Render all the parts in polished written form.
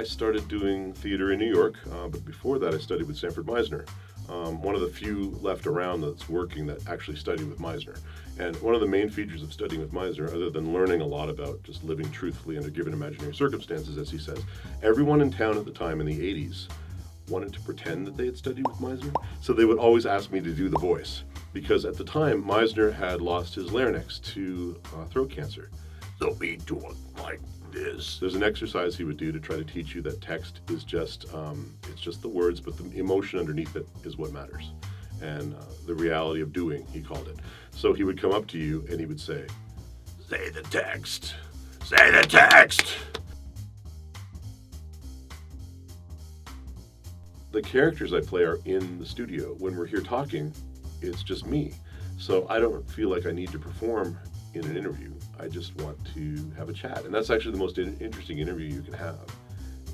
I started doing theater in New York, but before that I studied with Sanford Meisner. One of the few left around that's working that actually studied with Meisner. And one of the main features of studying with Meisner, other than learning a lot about just living truthfully under given imaginary circumstances, as he says, everyone in town at the time in the 80s wanted to pretend that they had studied with Meisner. So they would always ask me to do the voice. Because at the time, Meisner had lost his larynx to throat cancer. So we do it like this. There's an exercise he would do to try to teach you that text is just, it's just the words, but the emotion underneath it is what matters. And the reality of doing, he called it. So he would come up to you and he would say, "Say the text, say the text." The characters I play are in the studio. When we're here talking, it's just me. So I don't feel like I need to perform in an interview. I just want to have a chat. And that's actually the most interesting interview you can have,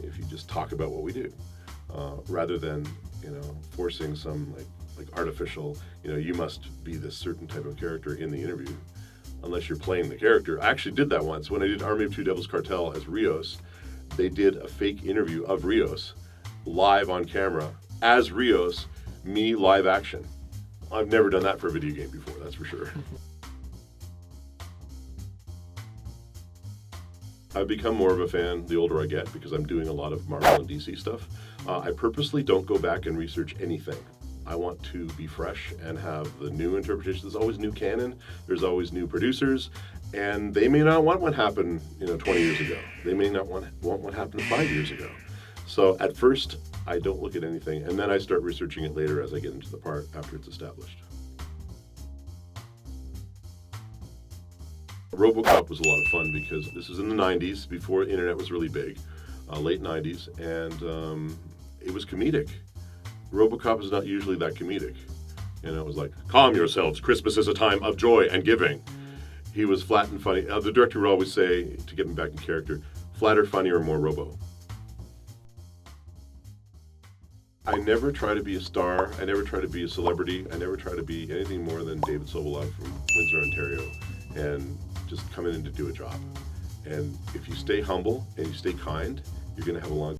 if you just talk about what we do, rather than, forcing some like artificial, you must be this certain type of character in the interview, unless you're playing the character. I actually did that once. When I did Army of Two Devils Cartel as Rios, they did a fake interview of Rios live on camera as Rios, me live action. I've never done that for a video game before, that's for sure. I've become more of a fan the older I get because I'm doing a lot of Marvel and DC stuff. I purposely don't go back and research anything. I want to be fresh and have the new interpretations. There's always new canon, there's always new producers, and they may not want what happened 20 years ago. They may not want what happened 5 years ago. So at first, I don't look at anything, and then I start researching it later as I get into the part after it's established. RoboCop was a lot of fun because this was in the 90s, before the internet was really big, late 90s, and it was comedic. RoboCop is not usually that comedic. It was like, "Calm yourselves, Christmas is a time of joy and giving." He was flat and funny. The director would always say, to get me back in character, flatter, funnier, more robo. I never try to be a star. I never try to be a celebrity. I never try to be anything more than David Sobolov from Windsor, Ontario, and just coming in to do a job. And if you stay humble and you stay kind, you're going to have a long